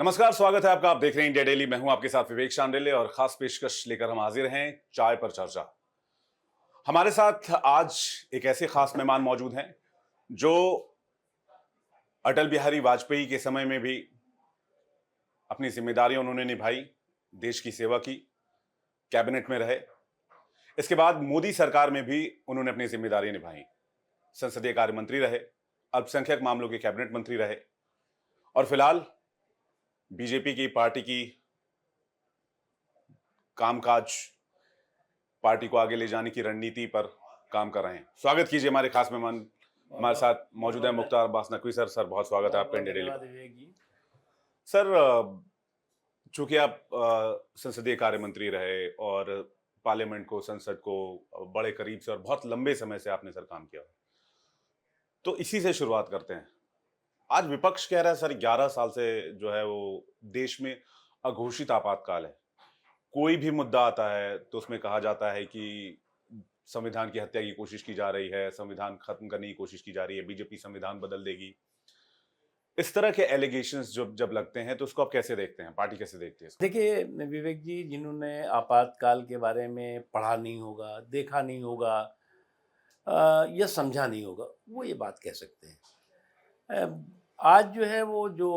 नमस्कार, स्वागत है आपका। आप देख रहे हैं इंडिया डेली। मैं हूं आपके साथ विवेक शांडिल्य और खास पेशकश लेकर हम हाजिर हैं चाय पर चर्चा। हमारे साथ आज एक ऐसे खास मेहमान मौजूद हैं जो अटल बिहारी वाजपेयी के समय में भी अपनी जिम्मेदारियां उन्होंने निभाई, देश की सेवा की, कैबिनेट में रहे। इसके बाद मोदी सरकार में भी उन्होंने अपनी जिम्मेदारियां निभाई, संसदीय कार्य मंत्री रहे, अल्पसंख्यक मामलों के कैबिनेट मंत्री रहे और फिलहाल बीजेपी की पार्टी की कामकाज, पार्टी को आगे ले जाने की रणनीति पर काम कर रहे हैं। स्वागत कीजिए हमारे खास मेहमान। हमारे साथ मौजूद है मुख्तार अब्बास नकवी सर। सर, बहुत स्वागत है आपका इंडिया डेली पर। सर, चूंकि आप संसदीय कार्य मंत्री रहे और पार्लियामेंट को, संसद को बड़े करीब से और बहुत लंबे समय से आपने सर काम किया, तो इसी से शुरुआत करते हैं। आज विपक्ष कह रहा है सर 11 साल से जो है वो देश में अघोषित आपातकाल है। कोई भी मुद्दा आता है तो उसमें कहा जाता है कि संविधान की हत्या की कोशिश की जा रही है, संविधान खत्म करने की कोशिश की जा रही है, बीजेपी संविधान बदल देगी। इस तरह के एलिगेशंस जब जब लगते हैं तो उसको आप कैसे देखते हैं, पार्टी कैसे देखती है इसको? देखिए विवेक जी, जिन्होंने आपातकाल के बारे में पढ़ा नहीं होगा, देखा नहीं होगा या समझा नहीं होगा, वो ये बात कह सकते हैं। आज जो है वो जो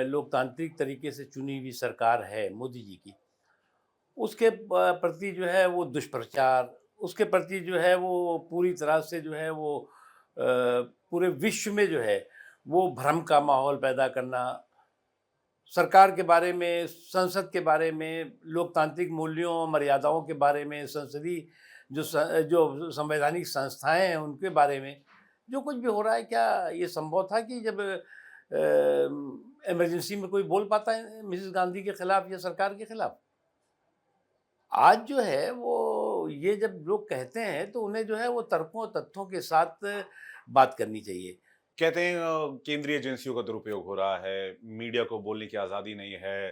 लोकतांत्रिक तरीके से चुनी हुई सरकार है मोदी जी की, उसके प्रति जो है वो दुष्प्रचार, उसके प्रति जो है वो पूरी तरह से जो है वो पूरे विश्व में जो है वो भ्रम का माहौल पैदा करना, सरकार के बारे में, संसद के बारे में, लोकतांत्रिक मूल्यों और मर्यादाओं के बारे में, संसदीय जो संवैधानिक संस्थाएं हैं उनके बारे में जो कुछ भी हो रहा है, क्या ये संभव था कि जब इमरजेंसी में कोई बोल पाता है मिसेस गांधी के खिलाफ या सरकार के खिलाफ? आज जो है वो ये जब लोग कहते हैं तो उन्हें जो है वो तर्कों और तथ्यों के साथ बात करनी चाहिए। कहते हैं केंद्रीय एजेंसियों का दुरुपयोग हो रहा है, मीडिया को बोलने की आजादी नहीं है,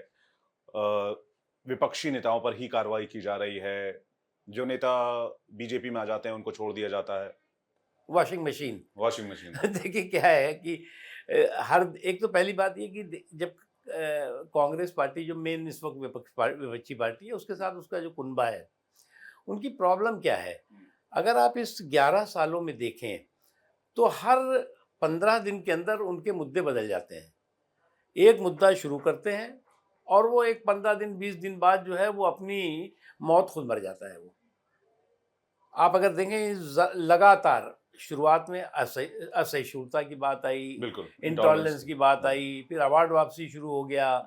विपक्षी नेताओं पर ही कार्रवाई की जा रही है, जो नेता बीजेपी में आ जाते हैं उनको छोड़ दिया जाता है। Washing machine. Washing machine. देखिए क्या है कि हर एक तो पहली बात ये कि जब कांग्रेस पार्टी जो मेन इस वक्त विपक्षी पार्टी है, उसके साथ उसका जो कुनबा है, उनकी प्रॉब्लम क्या है? अगर आप इस 11 सालों में देखें तो हर 15 दिन के अंदर उनके मुद्दे बदल जाते हैं। एक मुद्दा शुरू करते हैं और वो एक 15 दिन 20 दिन बाद जो है वो अपनी मौत खुद मर जाता है वो। आप अगर देखें लगातार शुरुआत में असहिष्णुता की बात आई, बिल्कुल, इंटॉलरेंस इंटॉलरेंस। की बात आई, फिर अवार्ड वापसी शुरू हो गया,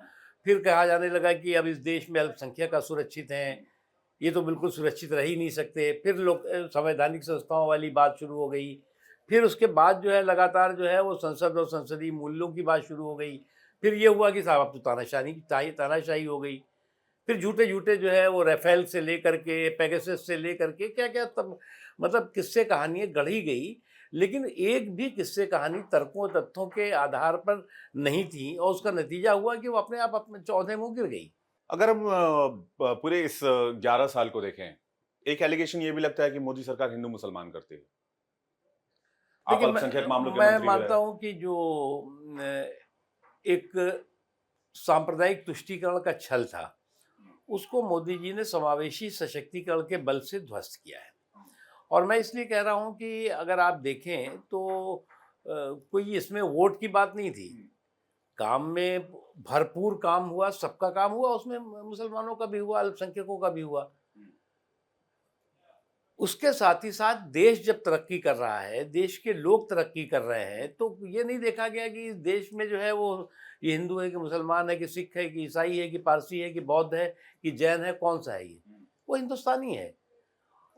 फिर कहा जाने लगा कि अब इस देश में अल्पसंख्यक असुरक्षित हैं, ये तो बिल्कुल सुरक्षित रह ही नहीं सकते, फिर लोग संवैधानिक संस्थाओं वाली बात शुरू हो गई, फिर उसके बाद जो है लगातार जो है वो संसद और संसदीय मूल्यों की बात शुरू हो गई, फिर ये हुआ कि साहब अब तो तानाशाही हो गई, फिर झूठे-झूठे जो है वो राफेल से लेकर के, पेगासस से लेकर के क्या-क्या तब मतलब किस्से कहानियाँ गढ़ी गई, लेकिन एक भी किस्से कहानी तर्कों तथ्यों के आधार पर नहीं थी और उसका नतीजा हुआ कि वो अपने आप अपने चौथे मुँह गिर गई। अगर हम पूरे इस 11 साल को देखें, एक एलिगेशन ये भी लगता है कि मोदी सरकार हिंदू मुसलमान करती है। आप देखिए अल्पसंख्यक मामलों के मैं मंत्री भी मानता रहे। हूँ कि जो एक सांप्रदायिक तुष्टीकरण का छल था, उसको मोदी जी ने समावेशी सशक्तिकरण के बल से ध्वस्त किया है। और मैं इसलिए कह रहा हूँ कि अगर आप देखें तो कोई इसमें वोट की बात नहीं थी। काम में भरपूर काम हुआ, सबका काम हुआ, उसमें मुसलमानों का भी हुआ, अल्पसंख्यकों का भी हुआ। उसके साथ ही साथ देश जब तरक्की कर रहा है, देश के लोग तरक्की कर रहे हैं, तो ये नहीं देखा गया कि इस देश में जो है वो ये हिंदू है कि मुसलमान है कि सिख है कि ईसाई है कि पारसी है कि बौद्ध है कि जैन है, कौन-सा है ये? वो हिंदुस्तानी है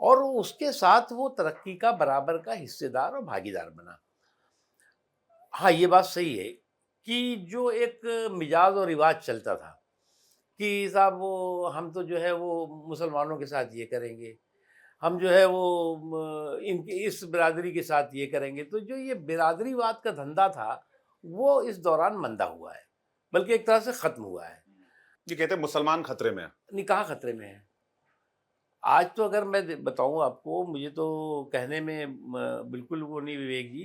और उसके साथ वो तरक्की का बराबर का हिस्सेदार और भागीदार बना। हाँ, ये बात सही है कि जो एक मिजाज और रिवाज चलता था कि साहब वो हम तो जो है वो मुसलमानों के साथ ये करेंगे, हम जो है वो इनकी इस बिरादरी के साथ ये करेंगे, तो जो ये बिरादरीवाद का धंधा था वो इस दौरान मंदा हुआ है, बल्कि एक तरह से खत्म हुआ है। ये कहते हैं मुसलमान खतरे में है। निकाह खतरे में है। आज तो अगर मैं बताऊं आपको, मुझे तो कहने में बिल्कुल वो नहीं विवेक जी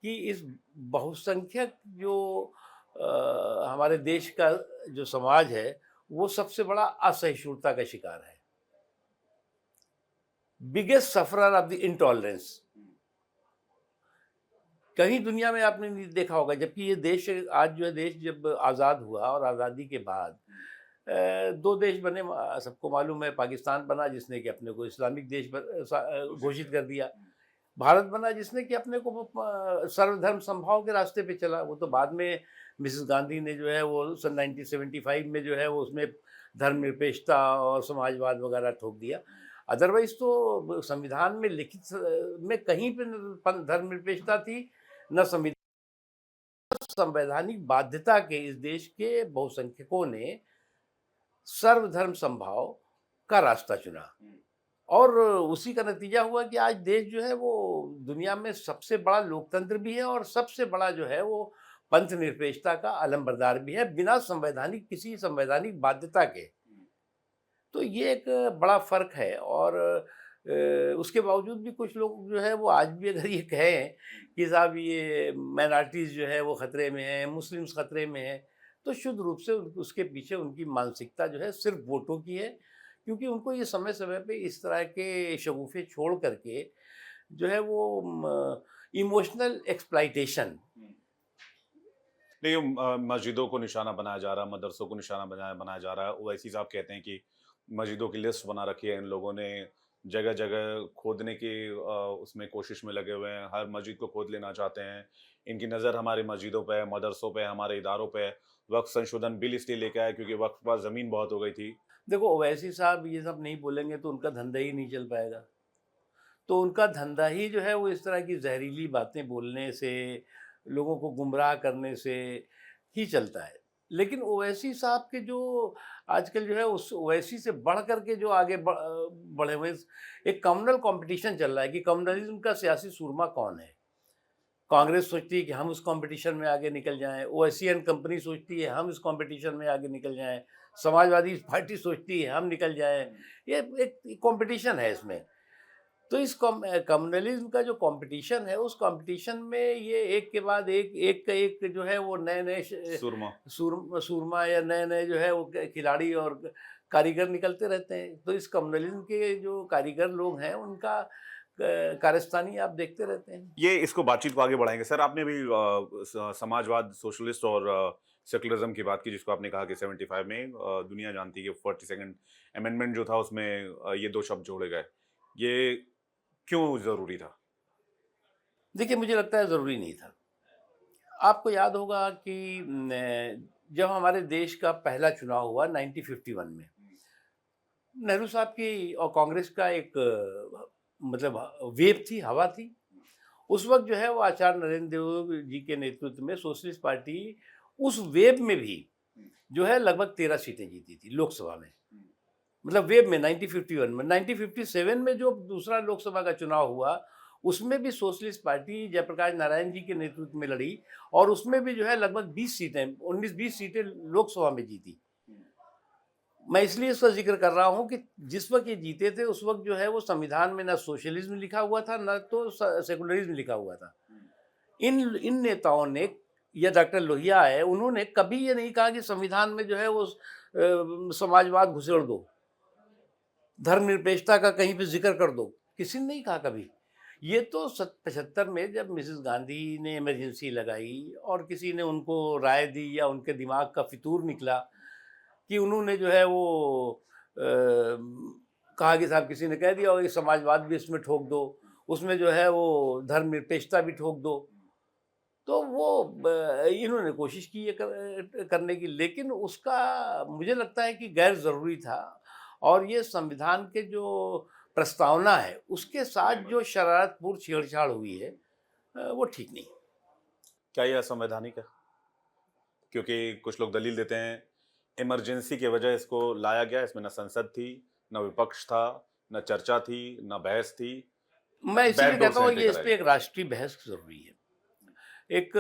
कि इस बहुसंख्यक जो हमारे देश का जो समाज है वो सबसे बड़ा असहिष्णुता का शिकार है, biggest sufferer of the intolerance. कहीं दुनिया में आपने नहीं देखा होगा, जबकि ये देश आज जो है, देश जब आज़ाद हुआ और आज़ादी के बाद दो देश बने, सबको मालूम है। पाकिस्तान बना जिसने कि अपने को इस्लामिक देश घोषित कर दिया। भारत बना जिसने कि अपने को सर्वधर्म समभाव के रास्ते पे चला। वो तो बाद में मिसेस गांधी ने जो है वो सन 1975 में जो है वो उसमें धर्मनिरपेक्षता और समाजवाद वगैरह ठोक दिया। अदरवाइज तो संविधान में लिखित में कहीं पे धर्मनिरपेक्षता थी न संविधान। संवैधानिक बाध्यता के इस देश के बहुसंख्यकों ने सर्वधर्म समभाव का रास्ता चुना और उसी का नतीजा हुआ कि आज देश जो है वो दुनिया में सबसे बड़ा लोकतंत्र भी है और सबसे बड़ा जो है वो पंथ निरपेक्षता का अलंबरदार भी है, बिना संवैधानिक किसी संवैधानिक बाध्यता के। तो ये एक बड़ा फर्क है। और उसके बावजूद भी कुछ लोग जो है वो आज भी अगर ये कहें कि साहब ये माइनॉरिटीज़ जो है वो खतरे में है, मुस्लिम्स खतरे में है, तो शुद्ध रूप से उसके पीछे उनकी मानसिकता जो है सिर्फ वोटों की है, क्योंकि उनको ये समय समय पे इस तरह के शगुफे छोड़ करके जो है वो इमोशनल एक्सप्लाइटेशन। लेकिन मस्जिदों को निशाना बनाया जा रहा है, मदरसों को निशाना बनाया जा रहा है। ओवैसी साहब कहते हैं कि मस्जिदों की लिस्ट बना रखी है इन लोगों ने, जगह जगह खोदने की उसमें कोशिश में लगे हुए हैं, हर मस्जिद को खोद लेना चाहते हैं। इनकी नज़र हमारी मस्जिदों पे है, मदरसों पे, हमारे इदारों पे है। वक्फ संशोधन बिल इसलिए लेके आए क्योंकि वक्फ पर ज़मीन बहुत हो गई थी। देखो, ओवैसी साहब ये सब नहीं बोलेंगे तो उनका धंधा ही नहीं चल पाएगा। तो उनका धंधा ही जो है वो इस तरह की जहरीली बातें बोलने से, लोगों को गुमराह करने से ही चलता है। लेकिन ओवैसी साहब के जो आजकल जो है उस ओवैसी से बढ़ कर के जो आगे बढ़े हुए एक कम्युनल कंपटीशन चल रहा है कि कम्युनलिज्म का सियासी सूरमा कौन है। कांग्रेस सोचती है कि हम उस कंपटीशन में आगे निकल जाएं, ओवैसी एंड कंपनी सोचती है हम इस कंपटीशन में आगे निकल जाएं, समाजवादी पार्टी सोचती है हम निकल जाएं। ये एक कंपटीशन है इसमें। तो इस कम्युनलिज्म का जो कंपटीशन है, उस कंपटीशन में ये एक के बाद एक का एक जो है वो नए नए सूरमा या नए नए जो है वो खिलाड़ी और कारीगर निकलते रहते हैं। तो इस कम्युनलिज्म के जो कारीगर लोग हैं उनका कारस्तानी आप देखते रहते हैं। ये इसको बातचीत को आगे बढ़ाएंगे। सर, आपने भी समाजवाद, सोशलिस्ट और सेकुलरिज्म की बात की, जिसको आपने कहा कि 75 में दुनिया जानती है कि 42nd अमेंडमेंट जो था उसमें ये दो शब्द जोड़े गए। ये क्यों जरूरी था? देखिए, मुझे लगता है ज़रूरी नहीं था। आपको याद होगा कि जब हमारे देश का पहला चुनाव हुआ 1951 में, नेहरू साहब की और कांग्रेस का एक मतलब वेव थी, हवा थी। उस वक्त जो है वो आचार्य नरेंद्र देव जी के नेतृत्व में सोशलिस्ट पार्टी उस वेव में भी जो है लगभग 13 सीटें जीती थी लोकसभा में। मतलब वेव में 1951 में। 1957 में जो दूसरा लोकसभा का चुनाव हुआ उसमें भी सोशलिस्ट पार्टी जयप्रकाश नारायण जी के नेतृत्व में लड़ी और उसमें भी जो है लगभग 20 सीटें, 19-20 सीटें लोकसभा में जीती। मैं इसलिए इसका जिक्र कर रहा हूं कि जिस वक्त ये जीते थे उस वक्त जो है वो संविधान में ना सोशलिज्म लिखा हुआ था ना तो सेकुलरिज्म लिखा हुआ था। इन नेताओं ने, या डॉक्टर लोहिया है, उन्होंने कभी ये नहीं कहा कि संविधान में जो है वो समाजवाद घुसेड़ दो, धर्मनिरपेक्षता का कहीं पे जिक्र कर दो। किसी ने नहीं कहा कभी। ये तो 75 में जब मिसेस गांधी ने इमरजेंसी लगाई और किसी ने उनको राय दी या उनके दिमाग का फितूर निकला कि उन्होंने जो है वो कहा कि साहब किसी ने कह दिया कि समाजवाद भी इसमें ठोक दो, उसमें जो है वो धर्मनिरपेक्षता भी ठोक दो। तो वो इन्होंने कोशिश की है करने की, लेकिन उसका मुझे लगता है कि गैर ज़रूरी था। और ये संविधान के जो प्रस्तावना है उसके साथ जो शरारतपूर्ण छेड़छाड़ हुई है वो ठीक नहीं। क्या ये असंवैधानिक है? क्योंकि कुछ लोग दलील देते हैं इमरजेंसी की वजह इसको लाया गया, इसमें न संसद थी, न विपक्ष था, न चर्चा थी, न बहस थी। मैं इसीलिए बैकडोर कहता से हूँ एंट्री ये इस कराई पे एक राष्ट्रीय बहस जरूरी है। एक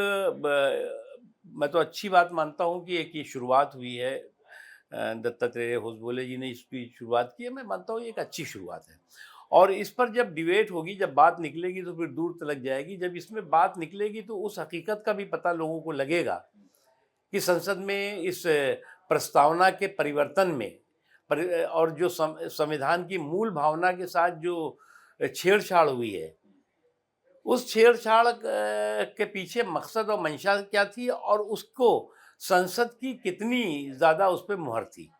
मैं तो अच्छी बात मानता हूँ कि एक ये शुरुआत हुई है, दत्तात्रेय होसबोले जी ने इसकी शुरुआत की है। मैं मानता हूँ ये एक अच्छी शुरुआत है और इस पर जब डिबेट होगी, जब बात निकलेगी तो फिर दूर तलक जाएगी। जब इसमें बात निकलेगी तो उस हकीकत का भी पता लोगों को लगेगा कि संसद में इस प्रस्तावना के परिवर्तन में और जो संविधान की मूल भावना के साथ जो छेड़छाड़ हुई है, उस छेड़छाड़ के पीछे मकसद और मंशा क्या थी और उसको संसद की कितनी ज़्यादा उस पे मुहर थी,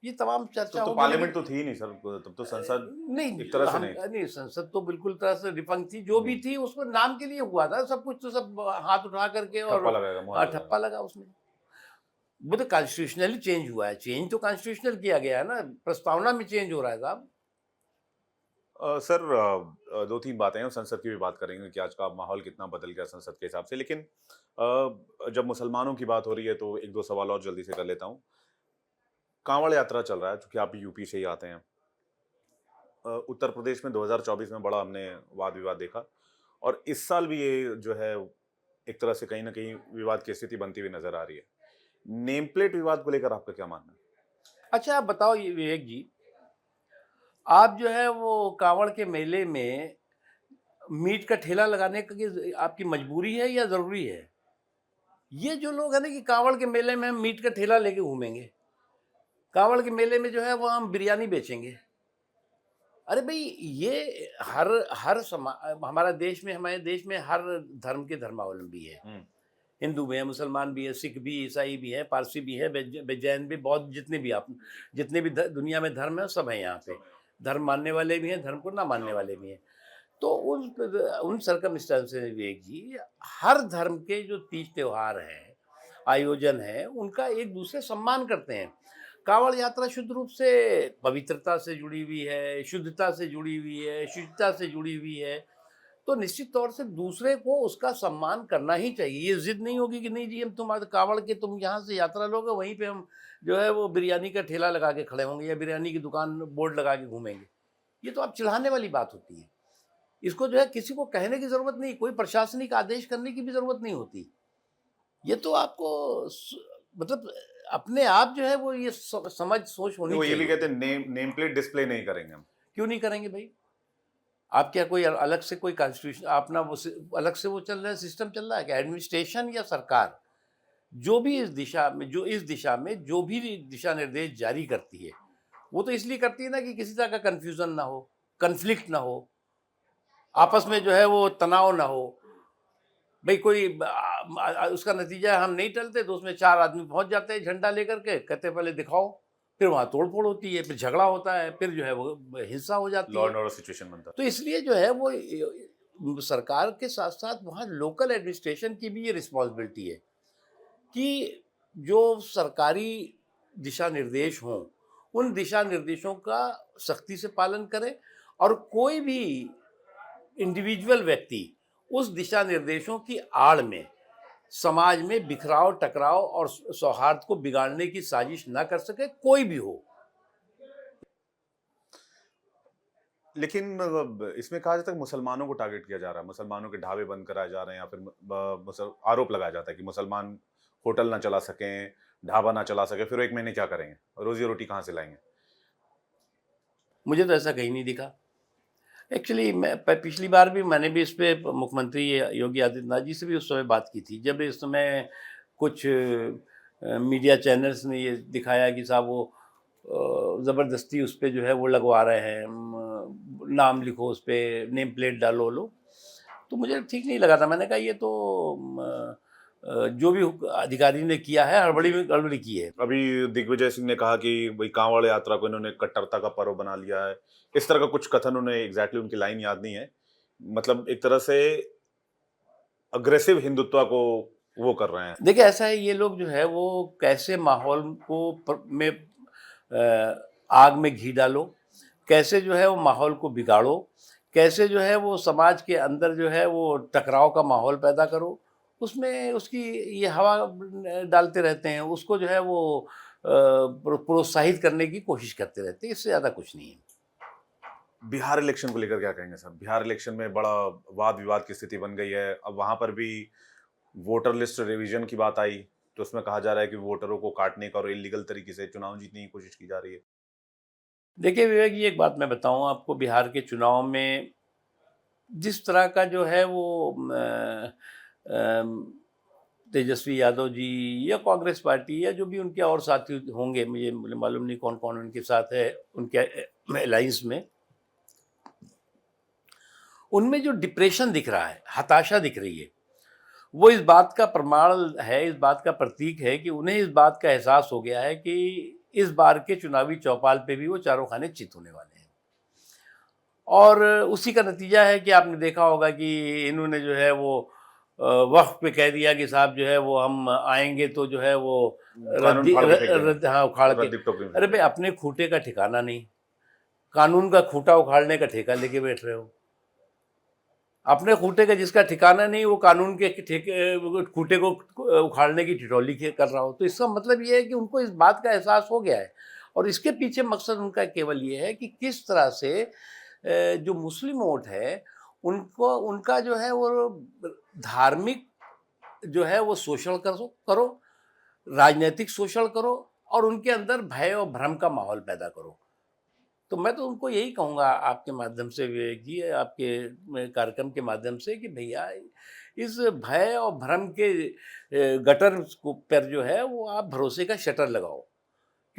ये तमाम चर्चा तो होगी। पार्लियामेंट लेकिन तो थी ही नहीं सर, तब तो संसद नहीं, एक तरह से हम नहीं। नहीं, संसद तो बिल्कुल तरह से डिफंक्ट थी, जो भी थी उसको नाम के लिए हुआ था, सब कुछ तो सब हाथ उठा करके और ठप्पा लगाएगा, मुहर लगाएगा। ठप्पा लगा उसमें। वो तो कॉन्स्टिट्यूशनली चेंज हुआ है, चेंज तो कॉन्स्टिट्यूशनल किया गया है ना, प्रस्तावना में चेंज हो रहा है साहब। सर, दो तीन बातें हैं, संसद की भी बात करेंगे कि आज का माहौल कितना बदल गया संसद के हिसाब से, लेकिन जब मुसलमानों की बात हो रही है तो एक दो सवाल और जल्दी से कर लेता हूँ। कांवड़ यात्रा चल रहा है, चूंकि आप भी यूपी से ही आते हैं। उत्तर प्रदेश में 2024 में बड़ा हमने वाद विवाद देखा, और इस साल भी ये जो है एक तरह से कहीं ना कहीं विवाद की स्थिति बनती हुई नजर आ रही है। नेम प्लेट विवाद को लेकर आपका क्या मानना है? अच्छा, आप बताओ ये विवेक जी, आप जो है वो कांवड़ के मेले में मीट का ठेला लगाने की आपकी मजबूरी है या ज़रूरी है? ये जो लोग हैं ना कि कांवड़ के मेले में हम मीट का ठेला लेके घूमेंगे, कांवड़ के मेले में जो है वो हम बिरयानी बेचेंगे। अरे भाई, ये हर हर हमारे देश में हर धर्म के धर्मावलंबी है। हिंदू भी है, मुसलमान भी है, सिख भी, ईसाई भी है, पारसी भी है, जैन भी, बौद्ध, जितने भी दुनिया में धर्म है सब है यहाँ पे। धर्म मानने वाले भी हैं, धर्म को ना मानने वाले भी हैं। तो उन सर्कमस्टेंसेस में विवेक जी, हर धर्म के जो तीज त्योहार हैं, आयोजन है, उनका एक दूसरे सम्मान करते हैं। कांवड़ यात्रा शुद्ध रूप से पवित्रता से जुड़ी हुई है, शुद्धता से जुड़ी हुई है, शुचिता से जुड़ी हुई है। तो निश्चित तौर से दूसरे को उसका सम्मान करना ही चाहिए। ये जिद नहीं होगी कि नहीं जी, हम तुम्हारे कांवड़ के तुम यहाँ से यात्रा लोगे, वहीं पे हम जो है वो बिरयानी का ठेला लगा के खड़े होंगे या बिरयानी की दुकान बोर्ड लगा के घूमेंगे। ये तो आप चिढ़ाने वाली बात होती है। इसको जो है किसी को कहने की ज़रूरत नहीं, कोई प्रशासनिक आदेश करने की भी ज़रूरत नहीं होती। ये तो आपको मतलब अपने आप जो है वो ये समझ सोच होनी वो ये भी चाहिए। कहते हैं नेम प्लेट डिस्प्ले नहीं करेंगे हम। क्यों नहीं करेंगे भाई? आप क्या कोई अलग से कोई कॉन्स्टिट्यूशन अपना वो अलग से वो चल रहा है, सिस्टम चल रहा है क्या? एडमिनिस्ट्रेशन या सरकार जो इस दिशा में जो भी दिशा निर्देश जारी करती है, वो तो इसलिए करती है ना कि किसी तरह का कंफ्यूजन ना हो, कन्फ्लिक्ट ना हो, आपस में जो है वो तनाव ना हो। भाई कोई उसका नतीजा हम नहीं टलते तो उसमें 4 आदमी पहुंच जाते हैं झंडा लेकर के, कहते हैं पहले दिखाओ, फिर वहाँ तोड़-फोड़ होती है, फिर झगड़ा होता है, फिर जो है वो हिंसा हो जाती लॉ है। एंड ऑर्डर सिचुएशन बनता तो इसलिए जो है वो सरकार के साथ-साथ वहाँ लोकल एडमिनिस्ट्रेशन की भी ये रिस्पॉन्सिबिलिटी है कि जो सरकारी दिशा निर्देश हों, उन दिशा निर्देशों का सख्ती से पालन करें और कोई भी इंडिविजुअल व्यक्ति उस दिशा निर्देशों की आड़ में समाज में बिखराव, टकराव और सौहार्द को बिगाड़ने की साजिश ना कर सके, कोई भी हो। लेकिन इसमें कहा जाता है कि मुसलमानों को टारगेट किया जा रहा है, मुसलमानों के ढाबे बंद कराए जा रहे हैं, या फिर आरोप लगाया जाता है कि मुसलमान होटल ना चला सकें, ढाबा ना चला सके, फिर 1 महीने क्या करेंगे, रोजी रोटी कहाँ से लाएंगे? मुझे तो ऐसा कहीं नहीं दिखा। एक्चुअली मैं पिछली बार भी मैंने भी इस पे मुख्यमंत्री योगी आदित्यनाथ जी से भी उस समय बात की थी, जब इस समय कुछ मीडिया चैनल्स ने ये दिखाया कि साहब वो ज़बरदस्ती उस पे जो है वो लगवा रहे हैं, नाम लिखो उस पे, नेम प्लेट डालो लो, तो मुझे ठीक नहीं लगा था। मैंने कहा ये तो जो भी अधिकारी ने किया है हड़बड़ी में गड़बड़ी की है। अभी दिग्विजय सिंह ने कहा कि भाई कांवड़ यात्रा को इन्होंने कट्टरता का पर्व बना लिया है, इस तरह का कुछ कथन, उन्हें एग्जैक्टली उनकी लाइन याद नहीं है, मतलब एक तरह से अग्रेसिव हिंदुत्व को वो कर रहे हैं। देखिए ऐसा है, ये लोग जो है वो कैसे माहौल को आग में घी डालो, कैसे जो है वो माहौल को बिगाड़ो, कैसे जो है वो समाज के अंदर जो है वो टकराव का माहौल पैदा करो, उसमें उसकी ये हवा डालते रहते हैं, उसको जो है वो प्रोत्साहित करने की कोशिश करते रहते हैं, इससे ज़्यादा कुछ नहीं है। बिहार इलेक्शन को लेकर क्या कहेंगे सर? बिहार इलेक्शन में बड़ा वाद विवाद की स्थिति बन गई है। अब वहां पर भी वोटर लिस्ट रिवीजन की बात आई, तो उसमें कहा जा रहा है कि वोटरों को काटने का और इलीगल तरीके से चुनाव जीतने की कोशिश की जा रही है। देखिए विवेक जी, एक बात मैं बताऊं आपको, बिहार के चुनाव में जिस तरह का जो है वो तेजस्वी यादव जी या कांग्रेस पार्टी या जो भी उनके और साथी होंगे, मुझे मालूम नहीं कौन कौन उनके साथ है उनके अलायंस में, उनमें जो डिप्रेशन दिख रहा है, हताशा दिख रही है, वो इस बात का प्रमाण है, इस बात का प्रतीक है कि उन्हें इस बात का एहसास हो गया है कि इस बार के चुनावी चौपाल पे भी वो चारों खाने चित होने वाले हैं। और उसी का नतीजा है कि आपने देखा होगा कि इन्होंने जो है वो वक्फ पे कह दिया कि साहब जो है वो हम आएंगे तो जो है वो कानून फाड़ के फेंक देंगे, रद्दी हाँ उखाड़ के। रद्दी टोकरी में फेंक अरे भाई, देंगे। अपने खूटे का ठिकाना नहीं, कानून का खूटा उखाड़ने का ठेका लेके बैठ रहे हो। अपने खूटे का जिसका ठिकाना नहीं, वो कानून के ठेके खूटे को उखाड़ने की ठिठौली कर रहा हो। तो इसका मतलब ये है कि उनको इस बात का एहसास हो गया है, और इसके पीछे मकसद उनका केवल ये है कि किस तरह से जो मुस्लिम वोट है उनको, उनका जो है वो धार्मिक जो है वो शोषण करो, राजनीतिक शोषण करो, और उनके अंदर भय और भ्रम का माहौल पैदा करो। तो मैं तो उनको यही कहूँगा आपके माध्यम से, विवेक जी, आपके कार्यक्रम के माध्यम से, कि भैया इस भय और भ्रम के गटर पर जो है वो आप भरोसे का शटर लगाओ।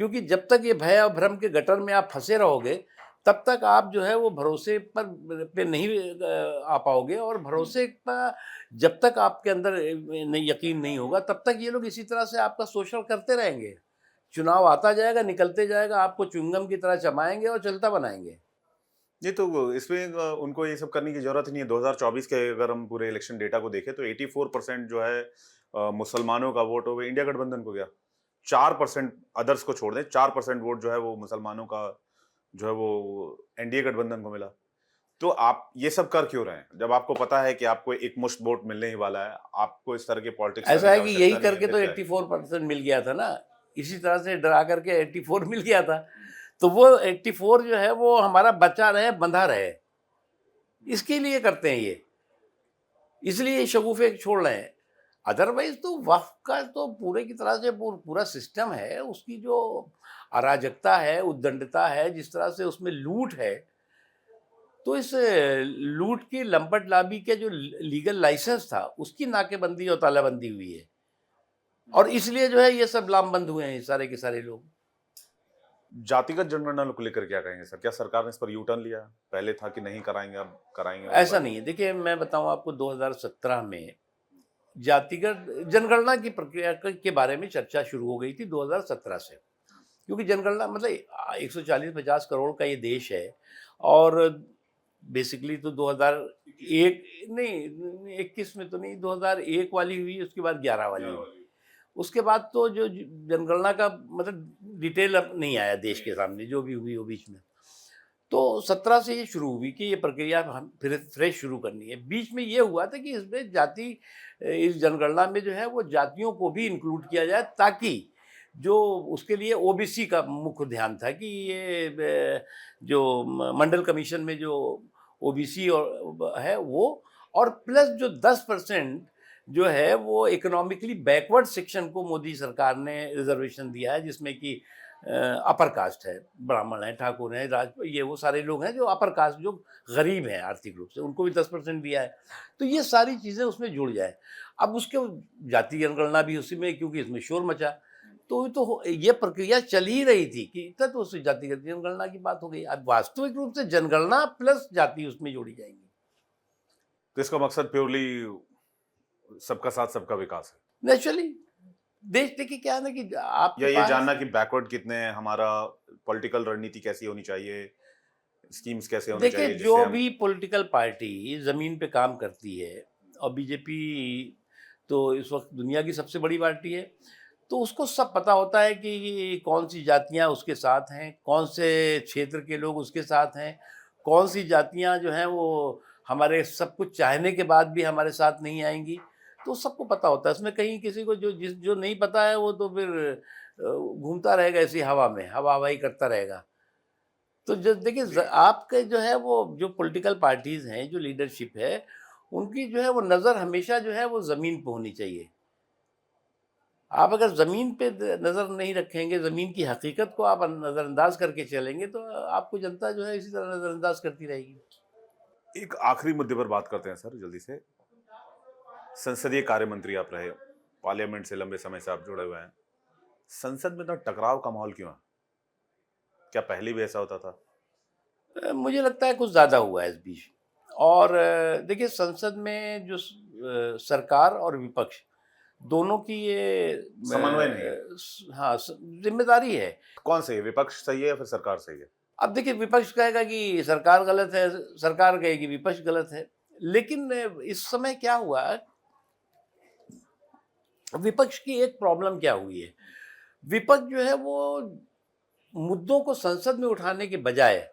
क्योंकि जब तक ये भय और भ्रम के गटर में आप फंसे रहोगे, तब तक आप जो है वो भरोसे पे नहीं आ पाओगे, और भरोसे पर जब तक आपके अंदर नहीं, यकीन नहीं होगा, तब तक ये लोग इसी तरह से आपका शोषण करते रहेंगे। चुनाव आता जाएगा, निकलते जाएगा, आपको च्युइंगम की तरह चबाएंगे और चलता बनाएंगे। ये तो इसमें उनको ये सब करने की जरूरत ही नहीं है। 2024 के अगर हम पूरे इलेक्शन डेटा को देखें तो 84% जो है मुसलमानों का वोट हो गया इंडिया गठबंधन को गया। 4% अदर्स को छोड़ दें, 4% वोट जो है वो मुसलमानों का जो है वो एनडीए गठबंधन को मिला। तो आप ये सब कर क्यों रहे हैं जब आपको पता है कि आपको एक मुश्त वोट मिलने ही वाला है? आपको इस तरह के पॉलिटिक्स ऐसा करने की है कि यही आवश्यकता नहीं है, करके फिर तो क्या है? 84% मिल गया था ना, इसी तरह से डरा करके 84 मिल गया था। तो वो 84 जो है वो हमारा बचा रहे, बंधा रहे, इसके लिए करते हैं ये, इसलिए ये शगुफे छोड़ रहे हैं। अदरवाइज तो वक्फ का तो पूरे की तरह से पूरा सिस्टम है, उसकी जो अराजकता है, उद्दंडता है, जिस तरह से उसमें लूट है, तो इस लूट की लंपट लाबी के जो लीगल लाइसेंस था, उसकी नाकेबंदी और तालाबंदी हुई है, और इसलिए जो है ये सब लामबंद हुए हैं सारे के सारे लोग। जातिगत जनगणना को लेकर क्या कहेंगे सर? क्या सरकार ने इस पर यू टर्न लिया? पहले था कि नहीं कराएंगे, अब कराएंगे उस ऐसा बारे नहीं में? है, देखिए मैं बताऊं आपको, 2017 में जातिगत जनगणना की प्रक्रिया के बारे में चर्चा शुरू हो गई थी 2017 से। क्योंकि जनगणना मतलब 140-50 करोड़ का ये देश है, और बेसिकली तो 2001 नहीं, 21 में तो नहीं, 2001 वाली हुई, उसके बाद 11 वाली हुई। उसके बाद तो जो जनगणना का मतलब डिटेल अब नहीं आया देश के सामने, जो भी हुई हो बीच में। तो 17 से ये शुरू हुई कि ये प्रक्रिया हम फिर फ्रेश शुरू करनी है। बीच में ये हुआ था कि इसमें इस जनगणना में जो है वो जातियों को भी इंक्लूड किया जाए, ताकि जो उसके लिए ओबीसी का मुख्य ध्यान था कि ये जो मंडल कमीशन में जो ओबीसी और है वो, और प्लस जो 10% जो है वो इकोनॉमिकली बैकवर्ड सेक्शन को मोदी सरकार ने रिजर्वेशन दिया है, जिसमें कि अपर कास्ट है, ब्राह्मण है, ठाकुर हैं, ये वो सारे लोग हैं जो अपर कास्ट, जो गरीब हैं आर्थिक रूप से, उनको भी 10% दिया है। तो ये सारी चीज़ें उसमें जुड़ जाए। अब उसके जाति जनगणना भी उसी में, क्योंकि इसमें शोर मचा, तो ये प्रक्रिया चल ही रही थी कि तक उस जातिगत जनगणना की बात हो गई। अब वास्तविक रूप से जनगणना प्लस जाति उसमें जोड़ी जाएंगी। तो इसका मकसद प्योरली सबका साथ सबका विकास है, नेचुरली देश, देखिए क्या है ना कि आपके या ये पास, जानना कि बैकवर्ड कितने हैं, हमारा पॉलिटिकल रणनीति कैसी होनी चाहिए, स्कीम्स कैसे होने देखिए चाहिए जो जिससे हम। भी पॉलिटिकल पार्टी जमीन पे काम करती है, और बीजेपी तो इस वक्त दुनिया की सबसे बड़ी पार्टी है, तो उसको सब पता होता है कि कौन सी जातियां उसके साथ हैं, कौन से क्षेत्र के लोग उसके साथ हैं, कौन सी जातियां जो हैं वो हमारे सब कुछ चाहने के बाद भी हमारे साथ नहीं आएंगी। तो सबको पता होता है, इसमें कहीं किसी को जो नहीं पता है वो तो फिर घूमता रहेगा ऐसी हवा में, हवा हवाई करता रहेगा। तो जो देखिए आपके जो है वो जो पॉलिटिकल पार्टीज हैं, जो लीडरशिप है, उनकी जो है वो नज़र हमेशा जो है वो ज़मीन पे होनी चाहिए। आप अगर ज़मीन पे नज़र नहीं रखेंगे, ज़मीन की हकीकत को आप नज़रअंदाज करके चलेंगे, तो आपको जनता जो है इसी तरह नज़रअंदाज करती रहेगी। एक आखिरी मुद्दे पर बात करते हैं सर जल्दी से। संसदीय कार्य मंत्री आप रहे, पार्लियामेंट से लंबे समय से आप जुड़े हुए हैं, संसद में तो टकराव का माहौल क्यों है? क्या पहले भी ऐसा होता था? मुझे लगता है कुछ ज़्यादा हुआ है इस बीच। और देखिए, संसद में जो सरकार और विपक्ष दोनों की ये समन्वय नहीं है। हाँ, जिम्मेदारी है। कौन सही है, विपक्ष सही है या फिर सरकार सही है? अब देखिए, विपक्ष कहेगा कि सरकार गलत है, सरकार कहेगी विपक्ष गलत है। लेकिन इस समय क्या हुआ, विपक्ष की एक प्रॉब्लम क्या हुई है, विपक्ष जो है वो मुद्दों को संसद में उठाने के बजाय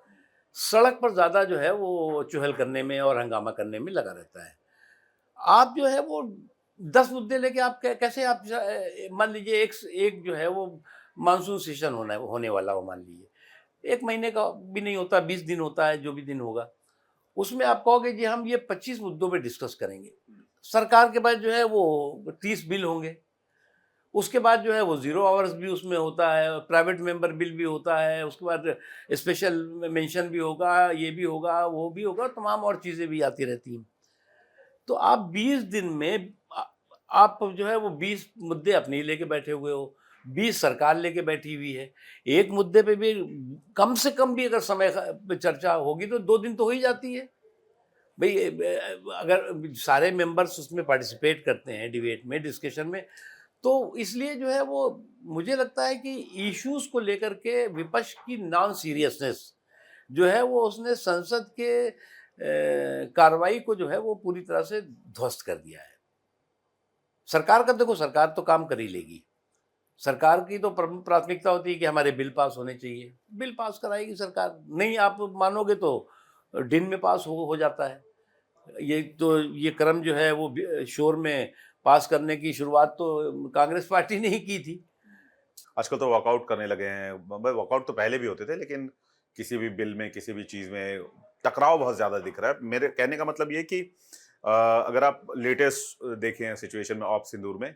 सड़क पर ज़्यादा जो है वो चुहल करने में और हंगामा करने में लगा रहता है। आप जो है वो 10 मुद्दे लेके आप कैसे आप मान लीजिए एक जो है वो मानसून सेशन होने वाला हो, मान लीजिए 1 महीने का भी नहीं होता, 20 दिन होता है, जो भी दिन होगा। उसमें आप कहोगे जी हम ये 25 मुद्दों पे डिस्कस करेंगे। सरकार के पास जो है वो 30 बिल होंगे। उसके बाद जो है वो 0 आवर्स भी उसमें होता है, प्राइवेट मेंबर बिल भी होता है, उसके बाद स्पेशल मेंशन भी होगा, ये भी होगा, वो भी होगा, तमाम और चीज़ें भी आती रहती हैं। तो आप 20 दिन में आप जो है वो 20 मुद्दे अपने ही लेके बैठे हुए हो, 20 सरकार लेके बैठी हुई है। एक मुद्दे पे भी कम से कम भी अगर समय पे चर्चा होगी तो 2 दिन तो हो ही जाती है। भई अगर सारे मेंबर्स उसमें पार्टिसिपेट करते हैं डिबेट में, डिस्कशन में, तो इसलिए जो है वो मुझे लगता है कि इश्यूज़ को लेकर के विपक्ष की नॉन सीरियसनेस जो है वो उसने संसद के कार्रवाई को जो है वो पूरी तरह से ध्वस्त कर दिया है। सरकार का देखो, सरकार तो काम कर ही लेगी। सरकार की तो प्राथमिकता होती है कि हमारे बिल पास होने चाहिए। बिल पास कराएगी सरकार। नहीं आप मानोगे तो दिन में पास हो जाता है। ये क्रम जो है वो शोर में पास करने की शुरुआत तो कांग्रेस पार्टी ने ही की थी। आजकल तो वॉकआउट करने लगे हैं। वॉकआउट तो पहले भी होते थे, लेकिन किसी भी बिल में, किसी भी चीज में टकराव बहुत ज्यादा दिख रहा है। मेरे कहने का मतलब ये कि अगर आप लेटेस्ट देखें सिचुएशन में, ऑप सिंदूर में,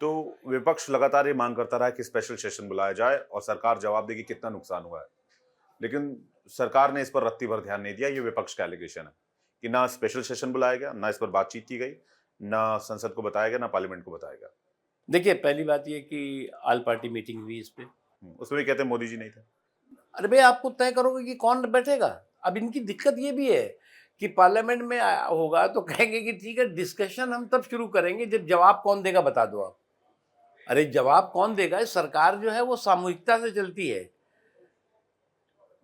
तो विपक्ष लगातार ये मांग करता रहा कि स्पेशल सेशन बुलाया जाए और सरकार जवाब देगी कितना नुकसान हुआ है। लेकिन सरकार ने इस पर रत्ती भर ध्यान नहीं दिया। ये विपक्ष का एलिगेशन है कि ना स्पेशल सेशन बुलाया गया, ना इस पर बातचीत की गई, ना संसद को बताया गया, ना पार्लियामेंट को बताया गया। देखिए, पहली बात ये कि ऑल पार्टी मीटिंग हुई इस पे। उसमें भी कहते हैं मोदी जी नहीं थे। अरे भई, आपको तय करोगे कि कौन बैठेगा? अब इनकी दिक्कत ये भी है कि पार्लियामेंट में होगा तो कहेंगे कि ठीक है, डिस्कशन हम तब शुरू करेंगे जब जवाब कौन देगा बता दो आप। अरे जवाब कौन देगा? सरकार जो है वो सामूहिकता से चलती है।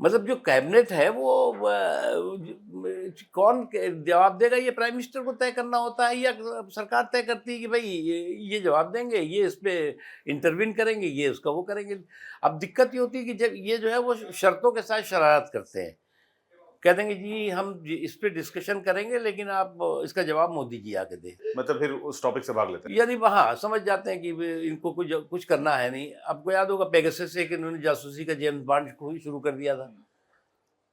मतलब जो कैबिनेट है वो कौन जवाब देगा, ये प्राइम मिनिस्टर को तय करना होता है या सरकार तय करती है कि भाई ये जवाब देंगे, ये इस पे इंटरवीन करेंगे, ये उसका वो करेंगे। अब दिक्कत ये होती है कि जब ये जो है वो शर्तों के साथ शरारत करते हैं, कह देंगे जी हम इस पे डिस्कशन करेंगे लेकिन आप इसका जवाब मोदी जी आके दें। मतलब फिर उस टॉपिक से भाग लेते हैं। यानी हाँ, समझ जाते हैं कि इनको कुछ करना है नहीं। आपको याद होगा पेगासस से कि इन्होंने जासूसी का जेम्स बॉन्ड को ही शुरू कर दिया था।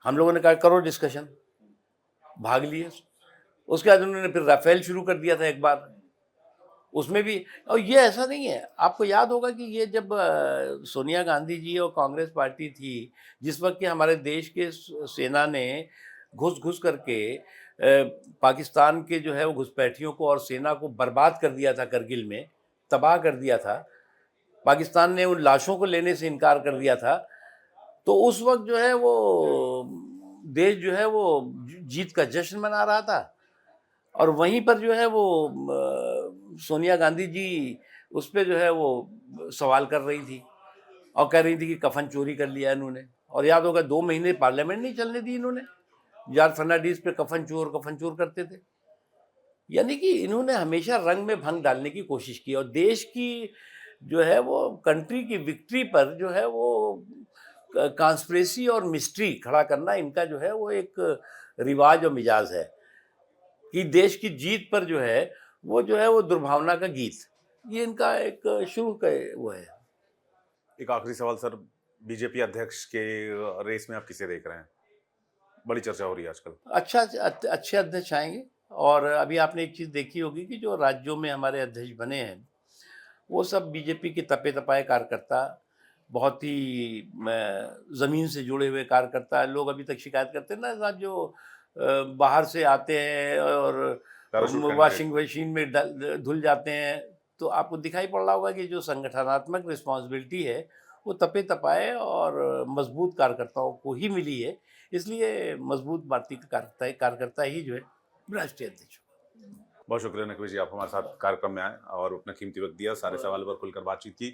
हम लोगों ने कहा करो डिस्कशन, भाग लिए। उसके बाद उन्होंने फिर राफेल शुरू कर दिया था एक बार, उसमें भी। और ये ऐसा नहीं है, आपको याद होगा कि ये जब सोनिया गांधी जी और कांग्रेस पार्टी थी, जिस वक्त कि हमारे देश के सेना ने घुस करके पाकिस्तान के जो है वो घुसपैठियों को और सेना को बर्बाद कर दिया था, करगिल में तबाह कर दिया था। पाकिस्तान ने उन लाशों को लेने से इनकार कर दिया था। तो उस वक्त जो है वो देश जो है वो जीत का जश्न मना रहा था, और वहीं पर जो है वो सोनिया गांधी जी उस पर जो है वो सवाल कर रही थी और कह रही थी कि कफन चोरी कर लिया इन्होंने। और याद होगा 2 महीने पार्लियामेंट नहीं चलने दी इन्होंने। जॉर्ज फर्नांडिस पे कफन चोर करते थे। यानी कि इन्होंने हमेशा रंग में भंग डालने की कोशिश की, और देश की जो है वो कंट्री की विक्ट्री पर जो है वो कॉन्स्पिरेसी और मिस्ट्री खड़ा करना इनका जो है वो एक रिवाज और मिजाज है कि देश की जीत पर जो है वो दुर्भावना का गीत, ये इनका एक शुरू का वो है। एक आखिरी सवाल सर, बीजेपी अध्यक्ष के रेस में आप किसे देख रहे हैं? बड़ी चर्चा हो रही है आजकल। अच्छे अध्यक्ष आएंगे। और अभी आपने एक चीज़ देखी होगी कि जो राज्यों में हमारे अध्यक्ष बने हैं वो सब बीजेपी के तपे तपाए कार्यकर्ता, बहुत ही ज़मीन से जुड़े हुए कार्यकर्ता। लोग अभी तक शिकायत करते हैं ना साहब, जो बाहर से आते हैं और पैराशूट करने वॉशिंग मशीन में धुल जाते हैं, तो आपको दिखाई पड़ रहा होगा कि जो संगठनात्मक रिस्पॉन्सिबिलिटी है वो तपे तपाए और मजबूत कार्यकर्ताओं को ही मिली है। इसलिए मजबूत भारतीय कार्यकर्ता ही जो है राष्ट्रीय अध्यक्ष होगा। बहुत शुक्रिया नकवी जी, आप हमारे साथ कार्यक्रम में आए और अपना कीमती वक्त दिया, सारे सवालों पर खुलकर बातचीत की।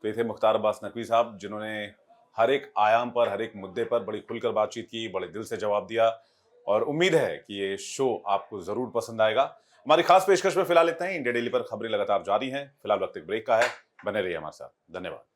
तो ये थे मुख्तार अब्बास नकवी साहब, जिन्होंने हर एक आयाम पर, हर एक मुद्दे पर बड़ी खुलकर बातचीत की, बड़े दिल से जवाब दिया और उम्मीद है कि ये शो आपको जरूर पसंद आएगा। हमारी खास पेशकश में फिलहाल इतना ही। इंडिया डेली पर खबरें लगातार जारी हैं। फिलहाल वक्त एक ब्रेक का है, बने रहिए हमारे साथ। धन्यवाद।